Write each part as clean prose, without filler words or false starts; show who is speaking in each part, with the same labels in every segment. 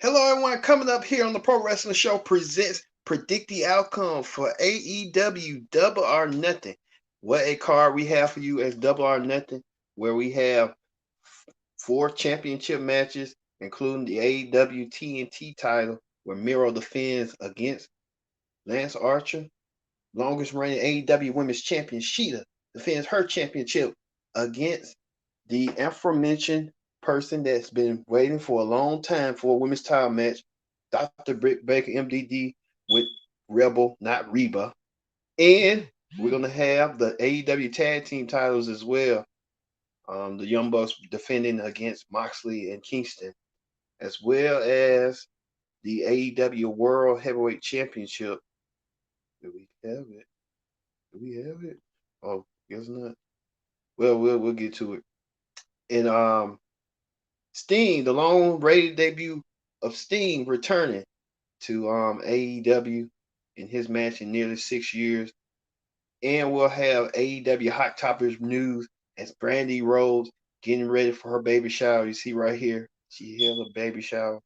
Speaker 1: Hello, everyone. Coming up here on the Pro Wrestling Show presents Predict the Outcome for AEW Double or Nothing. What a card we have for you as Double or Nothing, where we have four championship matches, including the AEW TNT title, where Miro defends against Lance Archer. Longest reigning AEW Women's Champion Sheeta defends her championship against the aforementioned person that's been waiting for a long time for a women's title match, Dr. Britt Baker, MDD, with Rebel, not Reba. And we're going to have the AEW tag team titles as well. The Young Bucks defending against Moxley and Kingston, as well as the AEW World Heavyweight Championship. Do we have it? Do we have it? Oh, guess not. Well, we'll get to it. And Sting, the long rated debut of Sting returning to AEW in his match in nearly 6 years. And we'll have AEW Hot Topics news as Brandy Rhodes getting ready for her baby shower. You see right here, she held a baby shower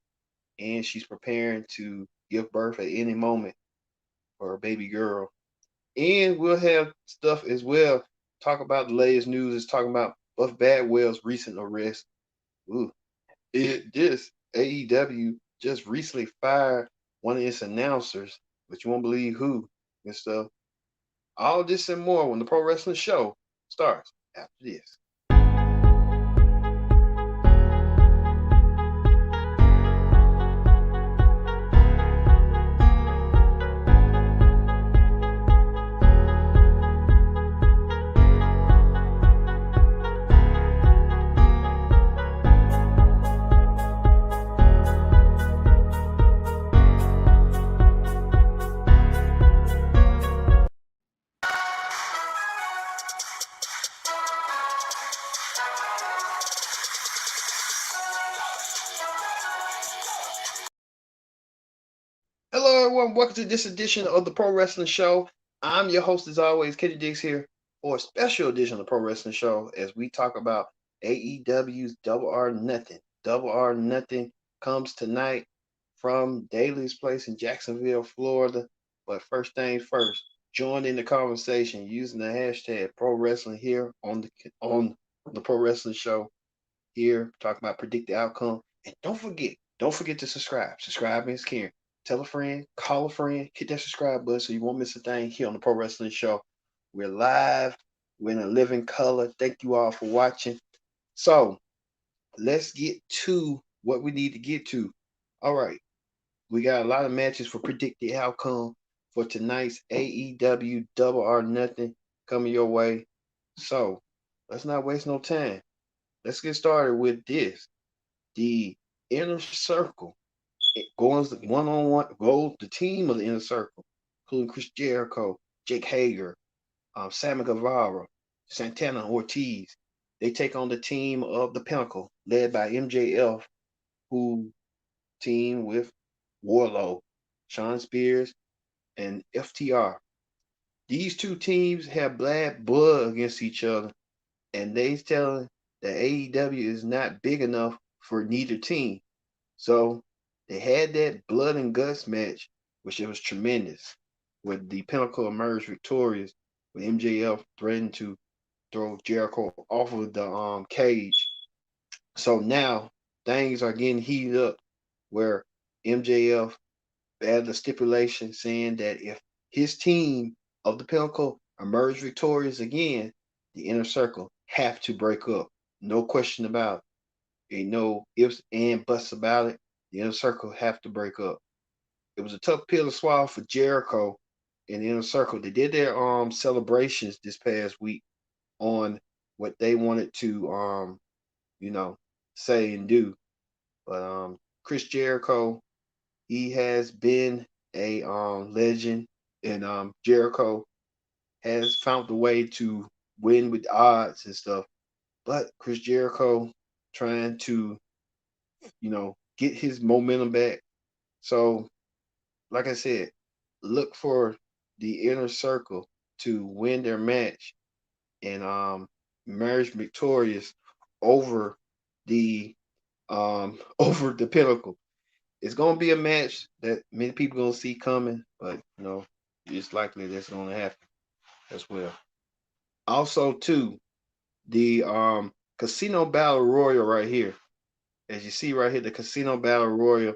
Speaker 1: and she's preparing to give birth at any moment for her baby girl. And we'll have stuff as well. Talk about the latest news is talking about Buff Bagwell's recent arrest. Ooh, AEW just recently fired one of its announcers, but you won't believe who and stuff. All this and more when the Pro Wrestling Show starts after this. Hello, everyone. Welcome to this edition of the Pro Wrestling Show. I'm your host, as always, Kenny Diggs here for a special edition of the Pro Wrestling Show as we talk about AEW's Double or Nothing. Double or Nothing comes tonight from Daly's Place in Jacksonville, Florida. But first things first, join in the conversation using the hashtag Pro Wrestling here on the Pro Wrestling Show. Here, talking about predict the outcome. And don't forget to subscribe. Subscribing is caring. Tell a friend, call a friend, hit that subscribe button so you won't miss a thing here on the Pro Wrestling Show. We're live, we're in a living color. Thank you all for watching. So let's get to what we need to get to. All right, we got a lot of matches for predict the outcome for tonight's AEW Double or Nothing coming your way. So let's not waste no time. Let's get started with this. The Inner Circle. It goes one on one. Goes the team of the Inner Circle, including Chris Jericho, Jake Hager, Sammy Guevara, Santana Ortiz. They take on the team of the Pinnacle, led by MJF, who team with Warlow, Sean Spears, and FTR. These two teams have bad blood against each other, and they telling that AEW is not big enough for neither team. So they had that blood and guts match, which it was tremendous, where the Pinnacle emerged victorious, with MJF threatening to throw Jericho off of the cage. So now things are getting heated up, where MJF added a stipulation saying that if his team of the Pinnacle emerge victorious again, the Inner Circle have to break up. No question about it. Ain't no ifs and buts about it. The Inner Circle have to break up. It was a tough pill to swallow for Jericho and the Inner Circle. They did their celebrations this past week on what they wanted to you know say and do. But Chris Jericho, he has been a legend, and Jericho has found a way to win with odds and stuff. But Chris Jericho trying to get his momentum back. So, like I said, look for the Inner Circle to win their match and emerge victorious over the over the Pinnacle. it's gonna be a match that many people gonna see coming, but it's likely that's gonna happen as well. Also, too, the Casino Battle Royal right here. As you see right here, the Casino Battle Royal,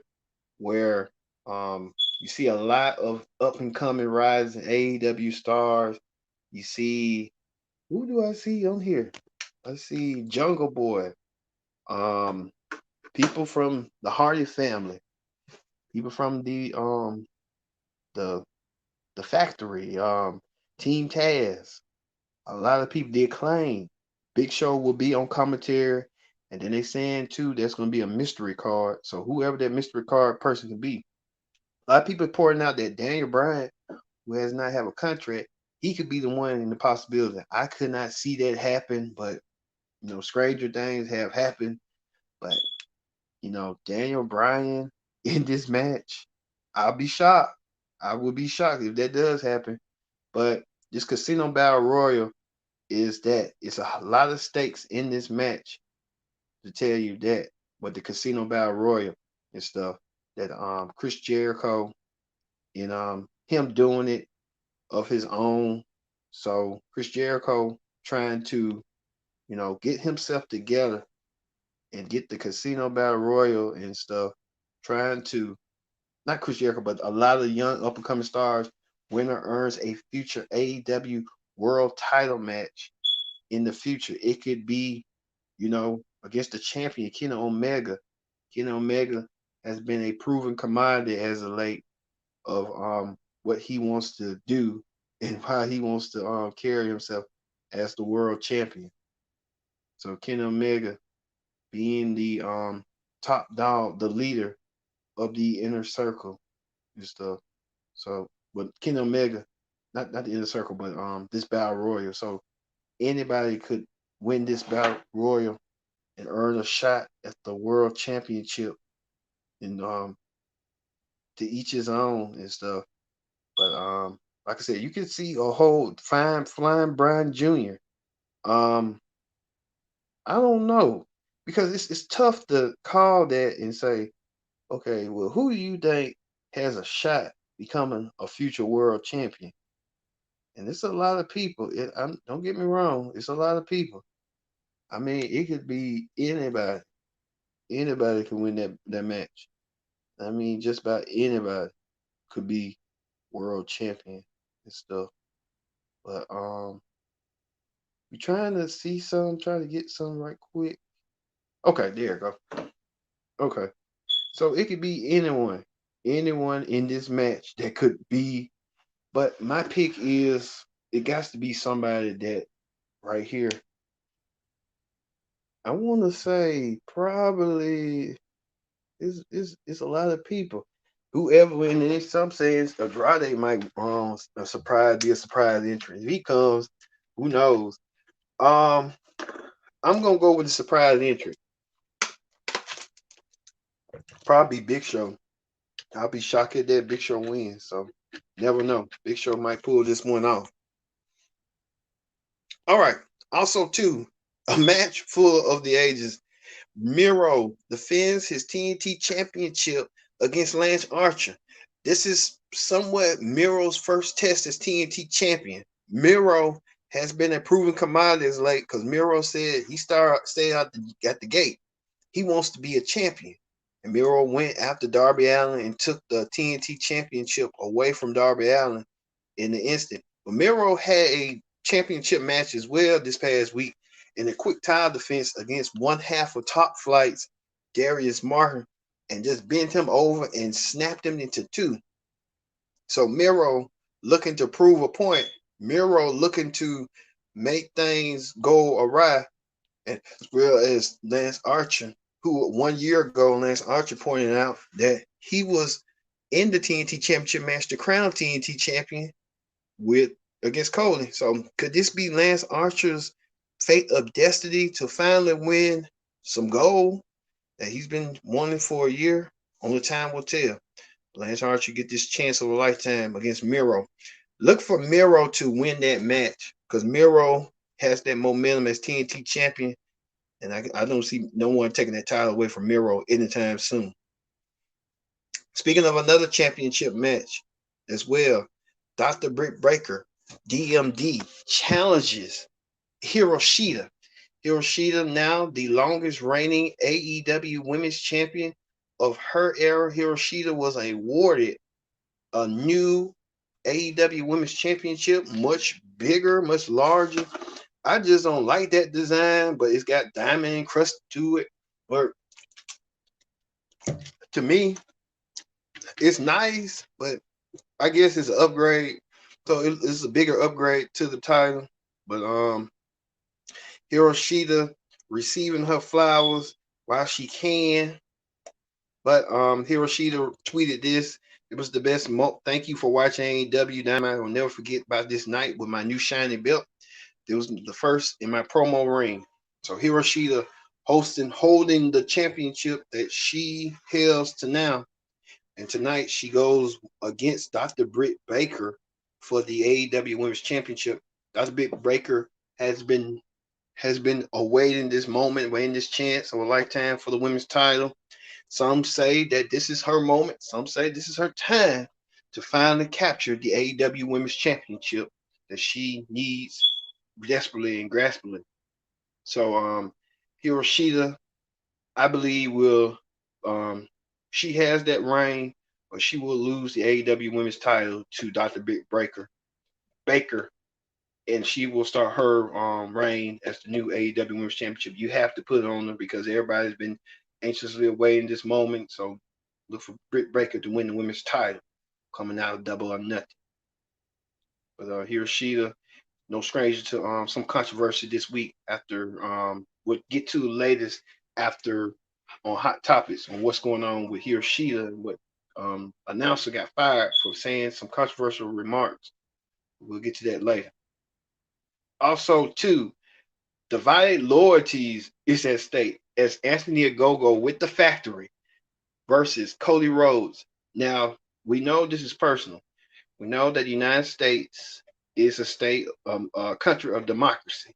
Speaker 1: where you see a lot of up and coming rising AEW stars. You see, who do I see on here? I see Jungle Boy, um, people from the Hardy family, people from the the factory, Team Taz. A lot of people did claim Big Show will be on commentary, and then they saying too there's going to be a mystery card. So whoever that mystery card person can be, a lot of people pointing out that Daniel Bryan, who has not have a contract, he could be the one in the possibility. I could not see that happen, but stranger things have happened. But Daniel Bryan in this match, I'll be shocked. I would be shocked if that does happen. But this Casino Battle Royal is that it's a lot of stakes in this match to tell you that. But the Casino Battle Royal and stuff that Chris Jericho and him doing it of his own. So Chris Jericho trying to get himself together and get the Casino Battle Royal and stuff, trying to not Chris Jericho, but a lot of young up and coming stars. Winner earns a future AEW World Title match in the future. It could be, against the champion Kenny Omega. Kenny Omega has been a proven commodity as of late of what he wants to do and how he wants to carry himself as the world champion. So Kenny Omega being the top dog, the leader of the inner circle and stuff. So, but Kenny Omega, not the inner circle, but this battle royal. So anybody could win this battle royal and earn a shot at the world championship, and to each his own and stuff. But like I said, you can see a whole fine flying Brian Jr. Um, I don't know because it's tough to call that and say, okay, well, who do you think has a shot becoming a future world champion? And it's a lot of people. Don't get me wrong, it's a lot of people. I mean, it could be anybody. Anybody can win that match. I mean, just about anybody could be world champion and stuff. But we trying to see some, trying to get some right quick. Okay, there you go. Okay. So it could be anyone in this match that could be, but my pick is it got to be somebody that right here. I want to say probably is a lot of people. Whoever in it, some saying Andrade might be a surprise entry. If he comes, who knows? Um, I'm gonna go with the surprise entry. Probably Big Show. I'll be shocked if that Big Show wins. So never know. Big Show might pull this one off. All right. Also, too, a match full of the ages. Miro defends his TNT championship against Lance Archer. This is somewhat Miro's first test as TNT champion. Miro has been a proven commodity as late because Miro said he stayed at the gate. He wants to be a champion. And Miro went after Darby Allin and took the TNT championship away from Darby Allin in the instant. But Miro had a championship match as well this past week in a quick tile defense against one half of Top Flight's Darius Martin and just bent him over and snapped him into two. So Miro looking to prove a point. Miro looking to make things go awry, as well as Lance Archer, who 1 year ago, Lance Archer pointed out that he was in the TNT Championship match, the Crown TNT Champion, against Cody. So could this be Lance Archer's fate of destiny to finally win some gold that he's been wanting for a year? Only time will tell. Lance Archer get this chance of a lifetime against Miro. Look for Miro to win that match because Miro has that momentum as TNT champion, and I don't see no one taking that title away from Miro anytime soon. Speaking of another championship match as well, Dr. Britt Baker, DMD, challenges Hiroshi. Hiroshi, now the longest reigning AEW Women's Champion of her era. Hiroshi was awarded a new AEW Women's Championship, much bigger, much larger. I just don't like that design, but it's got diamond encrusted to it. But to me, it's nice, but I guess it's an upgrade. So it's a bigger upgrade to the title. But Hiroshi receiving her flowers while she can. But Hiroshi tweeted this. It was the best. Thank you for watching AEW Dynamite. I will never forget about this night with my new shiny belt. It was the first in my promo ring. So Hiroshi holding the championship that she holds to now. And tonight she goes against Dr. Britt Baker for the AEW Women's Championship. Dr. Britt Baker has been awaiting this moment, waiting this chance of a lifetime for the women's title. Some say that this is her moment. Some say this is her time to finally capture the AEW Women's Championship that she needs desperately and graspingly. So Hiroshi, I believe, will she has that reign, but she will lose the AEW Women's title to Dr. Baker, and she will start her reign as the new AEW Women's Championship. You have to put it on her because everybody's been anxiously awaiting this moment. So look for Britt Baker to win the women's title coming out of Double or Nothing. But Hiroshi, no stranger to some controversy this week after we'll get to the latest after on Hot Topics on what's going on with Hiroshi and what announcer got fired for saying some controversial remarks. We'll get to that later. Also, too, divided loyalties is at stake as Anthony Ogogo with the Factory versus Cody Rhodes. Now, we know this is personal. We know that the United States is a country of democracy,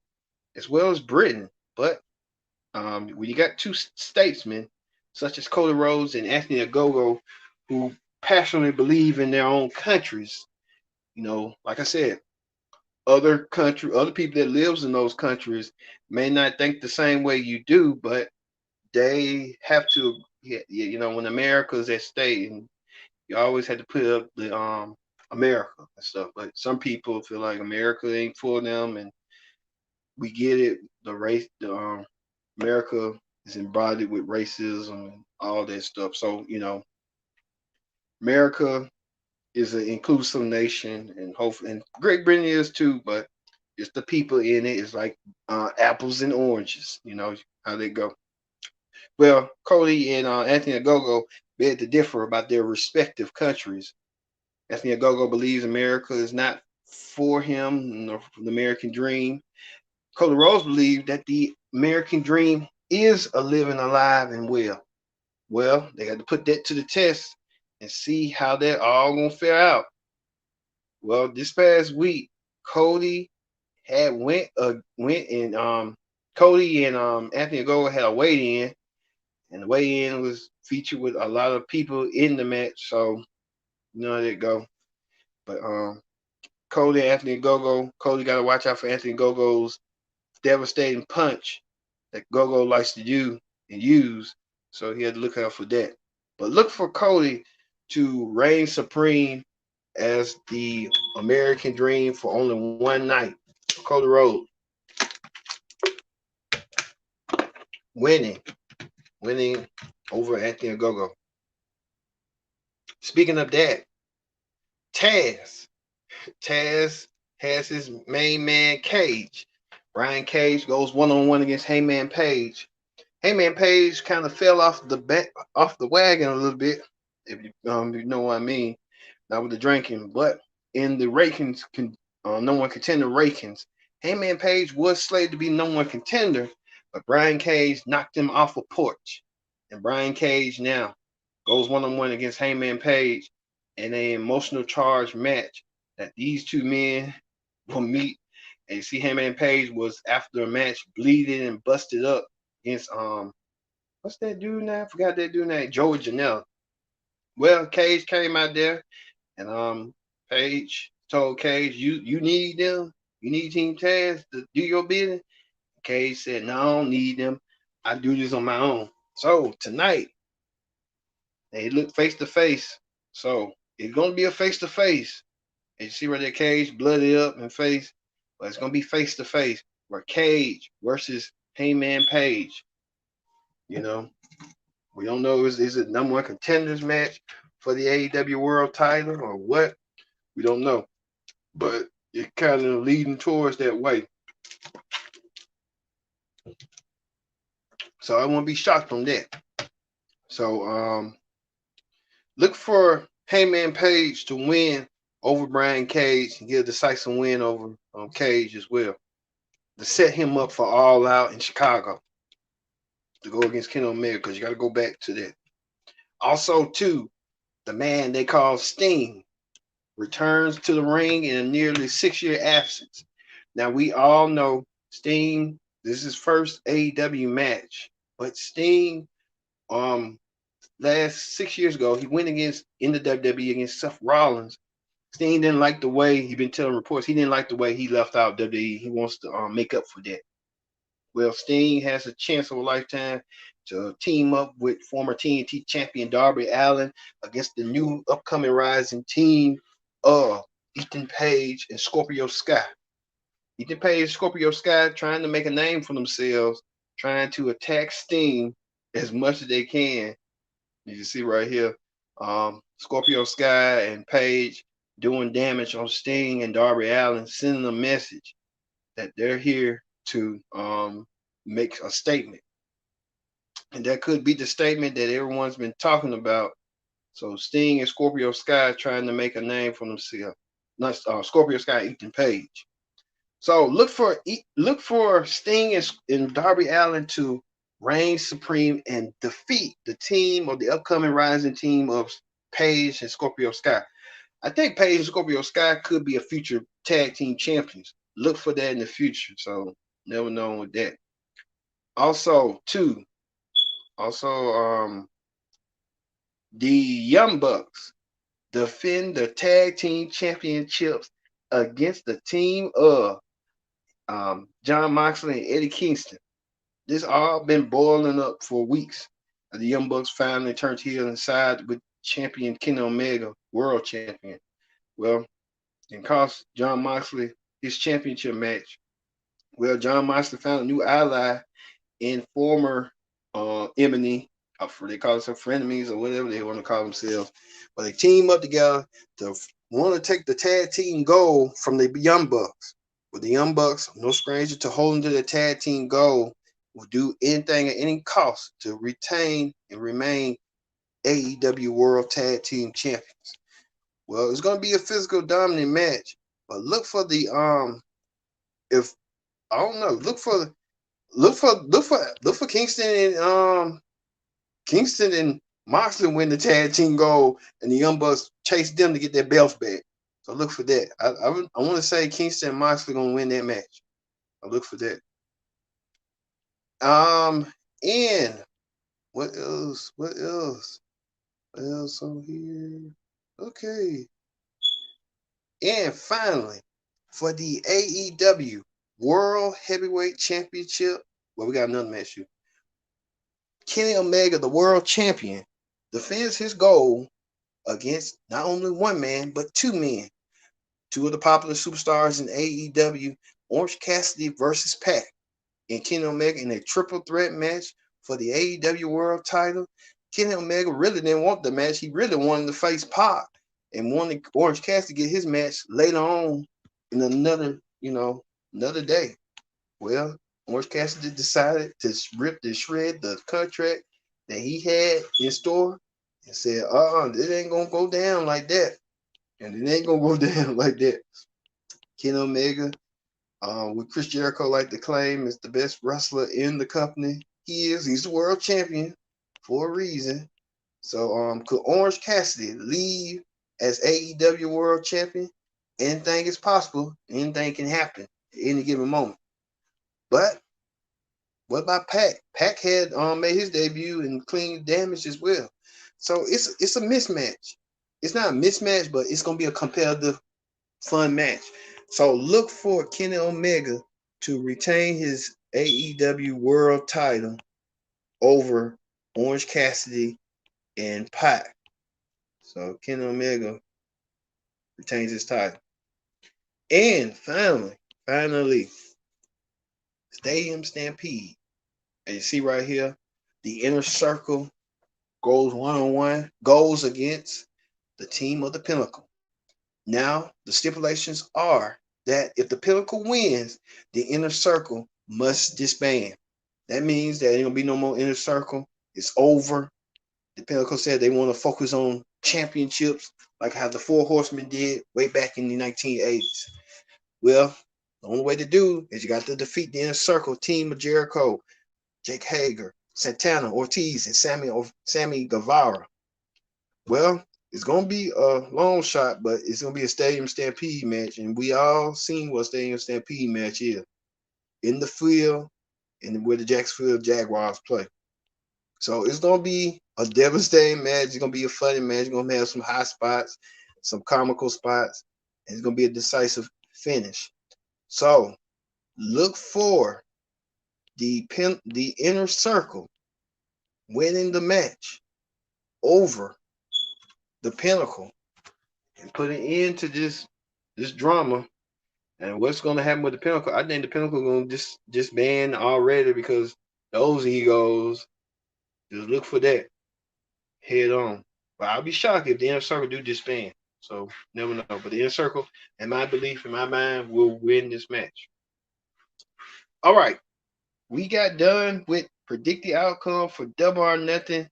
Speaker 1: as well as Britain. But when you got two statesmen, such as Cody Rhodes and Anthony Ogogo, who passionately believe in their own countries, like I said, other people that lives in those countries may not think the same way you do, but they have to, when America is at stake, and you always have to put up the America and stuff. But some people feel like America ain't for them, and we get it. America is embodied with racism and all that stuff. So America is an inclusive nation, and hopefully, and Great Britain is too. But it's the people in it. It's like apples and oranges. You know how they go. Well, Cody and Anthony Ogogo beg to differ about their respective countries. Anthony Ogogo believes America is not for him, nor for the American dream. Cody Rhodes believes that the American dream is a living alive and well. Well, they got to put that to the test and see how that all gonna fare out. Well, this past week, Cody had went and Cody and Anthony Ogogo had a weigh-in, and the weigh-in was featured with a lot of people in the match. So you know how they go. But Cody and Anthony Ogogo, Cody got to watch out for Anthony Ogogo's devastating punch that Gogo likes to do and use. So he had to look out for that. But look for Cody to reign supreme as the American dream for only one night. Cody Rhodes winning over Anthony Ogogo. Speaking of that, Taz has his main man Cage. Brian Cage goes one-on-one against Hangman Page. Hangman Page kind of fell off the wagon a little bit, if you know what I mean. Not with the drinking, but in the rankings, no one contender rankings, Hangman Page was slated to be no one contender, but Brian Cage knocked him off a porch. And Brian Cage now goes one-on-one against Hangman Page in an emotional charge match that these two men will meet. And you see Hangman Page was after a match bleeding and busted up against what's that dude now? I forgot that dude name, Joey Janela. Well, Cage came out there, and Page told Cage, "You need them. You need Team Taz to do your business." Cage said, "No, I don't need them. I do this on my own." So tonight they look face to face. So it's gonna be a face to face. And you see where that Cage blooded up in face, but it's gonna be face to face. Where Cage versus Heyman Page. You know, we don't know is it number one contenders match for the AEW World Title or what? We don't know, but it's kind of leading towards that way. So I won't be shocked from that. So look for Heyman Page to win over Brian Cage and get a decisive win over Cage as well to set him up for All Out in Chicago to go against Kenny Omega, because you got to go back to that. Also, too, the man they call Sting returns to the ring in a nearly 6-year absence. Now, we all know Sting, this is his first AEW match, but Sting, last 6 years ago, he went against in the WWE against Seth Rollins. Sting didn't like the way he been telling reports. He didn't like the way he left out WWE. He wants to make up for that. Well, Sting has a chance of a lifetime to team up with former TNT champion Darby Allin against the new upcoming rising team of Ethan Page and Scorpio Sky. Ethan Page and Scorpio Sky trying to make a name for themselves, trying to attack Sting as much as they can. You can see right here, Scorpio Sky and Page doing damage on Sting and Darby Allin, sending a message that they're here to make a statement. And that could be the statement that everyone's been talking about. So Sting and Scorpio Sky trying to make a name for themselves. Not Scorpio Sky, Ethan Page. So look for Sting and Darby Allin to reign supreme and defeat the team or the upcoming rising team of Page and Scorpio Sky. I think Page and Scorpio Sky could be a future tag team champions. Look for that in the future. So never know with that. Also, the Young Bucks defend the tag team championships against the team of John Moxley and Eddie Kingston. This all been boiling up for weeks. The Young Bucks finally turned heel and side with champion Kenny Omega, world champion. Well, it cost John Moxley his championship match. Well, John Moxley found a new ally in former Emily, they call themselves frenemies or whatever they want to call themselves. But they team up together to want to take the tag team gold from the Young Bucks. With the Young Bucks, no stranger to holding to the tag team gold, will do anything at any cost to retain and remain AEW World Tag Team Champions. Well, it's going to be a physical dominant match, but look for the if I don't know, look for Kingston and Moxley win the tag team gold, and the Young Bucks chase them to get their belts back. So look for that. I want to say Kingston and Moxley gonna win that match. I look for that. And what else? What else? What else on here? Okay. And finally, for the AEW World Heavyweight Championship, well, we got another match. Kenny Omega, the world champion, defends his gold against not only one man, but two men. Two of the popular superstars in AEW, Orange Cassidy versus Pac, and Kenny Omega in a triple threat match for the AEW World title. Kenny Omega really didn't want the match. He really wanted to face Pac and wanted Orange Cassidy to get his match later on in another day. Well, Orange Cassidy decided to shred the contract that he had in store and said, it ain't gonna go down like that. And it ain't gonna go down like that. Kenny Omega, with Chris Jericho like to claim, is the best wrestler in the company. He's the world champion for a reason. So could Orange Cassidy leave as AEW world champion? Anything is possible. Anything can happen at any given moment. But what about Pac? Pac had made his debut and clean damage as well. So it's a mismatch. It's not a mismatch, but it's gonna be a competitive, fun match. So look for Kenny Omega to retain his AEW World Title over Orange Cassidy and Pac. So Kenny Omega retains his title. And finally, Stadium Stampede. And you see right here, the inner circle goes one-on-one, goes against the team of the Pinnacle. Now, the stipulations are that if the Pinnacle wins, the inner circle must disband. That means that ain't gonna be no more inner circle. It's over. The Pinnacle said they want to focus on championships, like how the Four Horsemen did way back in the 1980s. Well, the only way to do is you got to defeat the inner circle team of Jericho, Jake Hager, Santana, Ortiz, and Sammy Guevara. Well, it's gonna be a long shot, but it's gonna be a Stadium Stampede match, and we all seen what Stadium Stampede match is in the field and where the Jacksonville Jaguars play. So it's gonna be a devastating match. It's gonna be a funny match. It's gonna have some high spots, some comical spots, and it's gonna be a decisive finish. So look for the inner circle winning the match over the Pinnacle and put an end to this drama. And what's going to happen with the Pinnacle? I think the Pinnacle going to just ban already because those egos. Just look for that head on. But I'll be shocked if the inner circle do disband. So never know. But the inner circle, in my belief, in my mind, will win this match. All right, we got done with predict the outcome for Double or Nothing.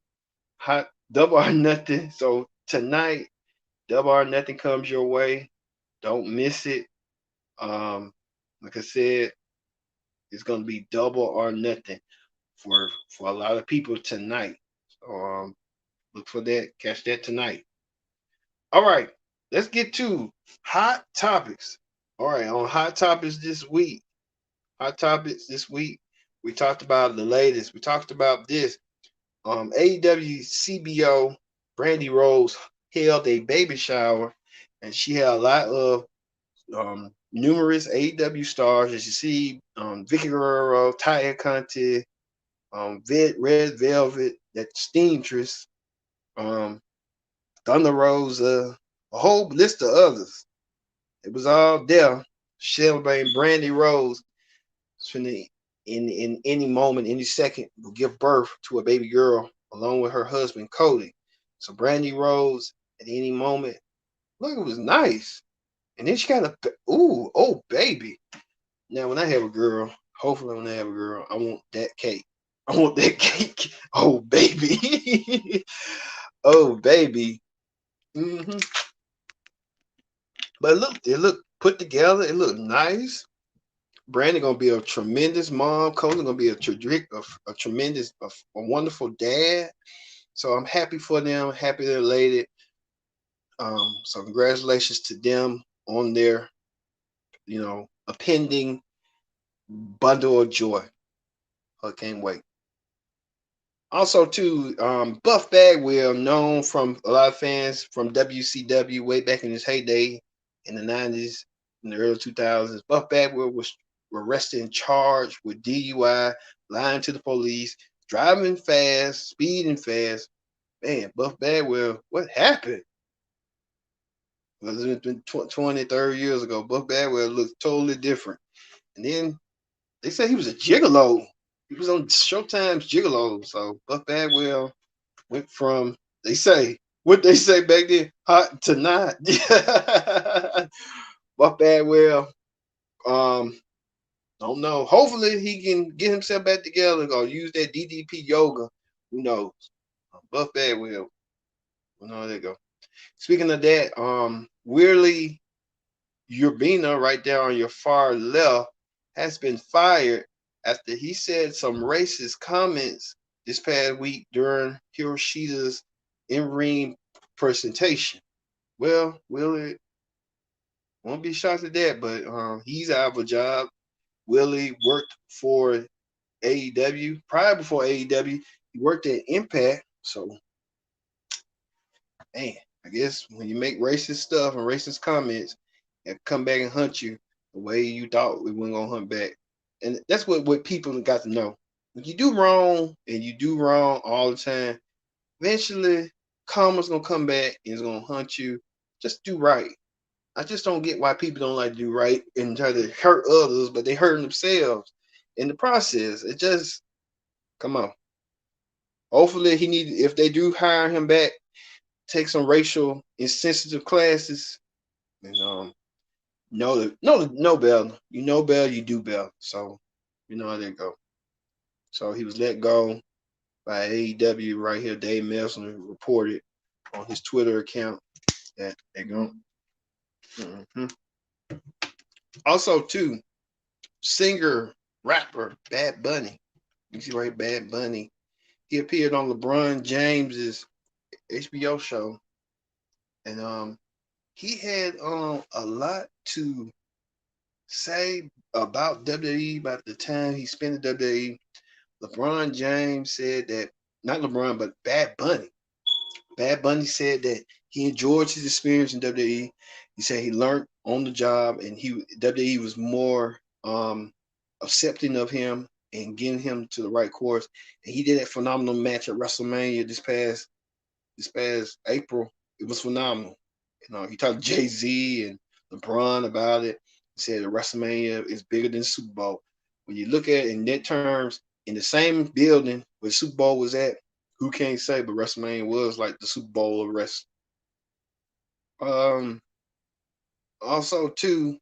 Speaker 1: Double or Nothing. So tonight, Double or Nothing comes your way. Don't miss it. Like I said, it's gonna be Double or Nothing for a lot of people tonight. So look for that. Catch that tonight. All right, let's get to hot topics. All right, on hot topics this week. Hot topics this week. We talked about the latest. We talked about this. AEW CBO Brandy Rose held a baby shower, and she had a lot of numerous AEW stars, as you see, Vicky Guerrero, Taya Conti, Red Velvet, that Steamtress, Thunder Rosa, a whole list of others. It was all there celebrating Brandy Rose. In any moment, any second, will give birth to a baby girl along with her husband Cody. So Brandy Rose at any moment, look, it was nice. And then she got a oh baby. Now when I have a girl, hopefully when I have a girl, I want that cake. I want that cake. Oh baby. Oh baby. Mm-hmm. But it looked put together. It looked nice. Brandon gonna be a tremendous mom. Cody's gonna be a tremendous, a wonderful dad. So I'm happy for them. Happy they're elated. So congratulations to them on their, a pending bundle of joy. I can't wait. Also, too, Buff Bagwell, known from a lot of fans from WCW way back in his heyday in the 90s, in the early 2000s. Buff Bagwell was arrested and charged with DUI, lying to the police, driving fast, speeding fast. Man, Buff Bagwell, what happened? Because it's been 20, 30 years ago. Buff Bagwell looked totally different. And then they said he was a gigolo. He was on Showtime's Gigolo. So Buff Bagwell went from, what they say back then, hot to not. Buff Bagwell, don't know. Hopefully he can get himself back together or use that DDP yoga. Who knows? Buff Bagwell. There you go. Speaking of that, Weirdly Urbina, right there on your far left, has been fired after he said some racist comments this past week during Hiroshi's in-ring presentation. Well, Willie won't be shocked at that, but he's out of a job. Willie worked for AEW. Prior before AEW, he worked at Impact. So man, I guess when you make racist stuff and racist comments and come back and hunt you the way you thought we weren't gonna hunt back. And that's what people got to know. When you do wrong and you do wrong all the time, eventually karma's gonna come back and it's gonna hunt you. Just do right. I just don't get why people don't like to do right and try to hurt others, but they hurting themselves in the process. It just come on. Hopefully he need if they do hire him back, take some racial insensitive classes and know better. You know better, you do better. So you know how they go. So he was let go by AEW right here. Dave Meltzer reported on his Twitter account that they're going. Also, too, singer, rapper, Bad Bunny. You see right, Bad Bunny. He appeared on LeBron James's HBO show, and he had a lot to say about WWE about the time he spent at WWE. LeBron James said that not LeBron, but Bad Bunny. Bad Bunny said that he enjoyed his experience in WWE. He said he learned on the job, and WWE was more accepting of him and getting him to the right course. And he did that phenomenal match at WrestleMania this past April. It was phenomenal. He talked to Jay-Z and LeBron about it. He said that WrestleMania is bigger than Super Bowl. When you look at it in net terms, in the same building where Super Bowl was at, who can't say, but WrestleMania was like the Super Bowl of wrestling. Also too,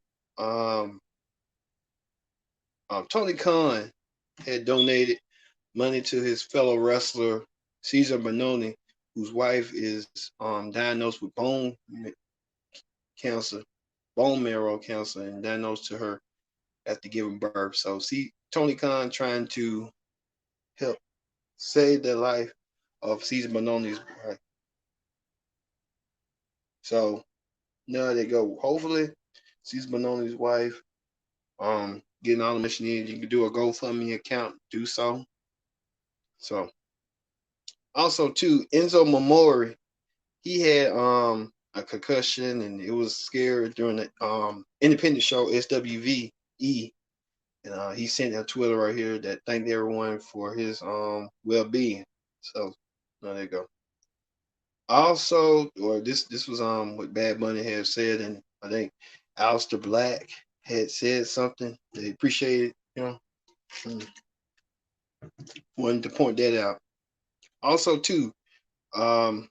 Speaker 1: Tony Khan had donated money to his fellow wrestler Cesar Bononi, whose wife is diagnosed with bone cancer, bone marrow cancer, and diagnosed to her after giving birth. So see Tony Khan trying to help save the life of Cesar Bononi's wife. So now they go. Hopefully, Cesar Bononi's wife getting all the mission needs. You can do a GoFundMe account, do so. So also too, Enzo Momori, he had a concussion and it was scared during the independent show SWVE. And he sent a Twitter right here that thanked everyone for his well-being. So there you go. Also, or this was what Bad Bunny had said, and I think Aleister Black had said something. They appreciated, wanted to point that out. Also, too, the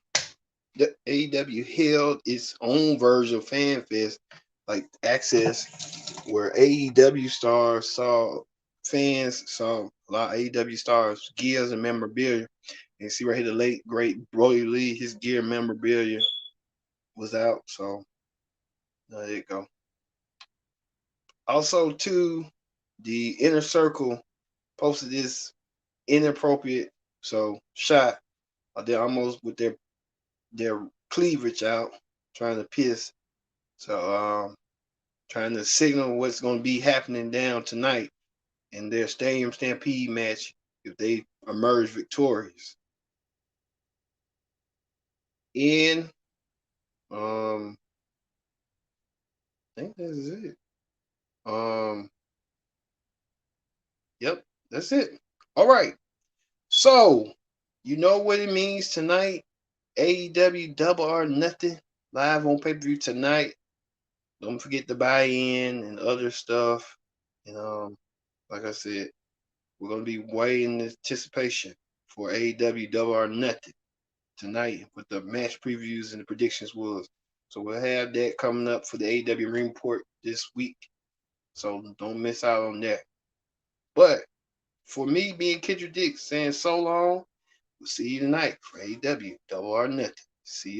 Speaker 1: AEW held its own version of Fan Fest, like Access, where AEW stars fans saw a lot of AEW stars gears and memorabilia. And see right here, the late great Brody Lee, his gear memorabilia was out. So there you go. Also, too, the Inner Circle posted this inappropriate shot. They're almost with their cleavage out, trying to piss. So trying to signal what's going to be happening down tonight in their Stadium Stampede match if they emerge victorious. And I think that's it. Yep, that's it. All right. So you know what it means tonight. AEW Double or Nothing live on pay-per-view tonight. Don't forget to buy in and other stuff. And like I said, we're gonna be way in anticipation for AEW Double or Nothing tonight with the match previews and the predictions was. So we'll have that coming up for the AEW Ring Report this week. So don't miss out on that. But for me, being Kendrick Dix saying so long, we'll see you tonight for AEW Double or Nothing. See you.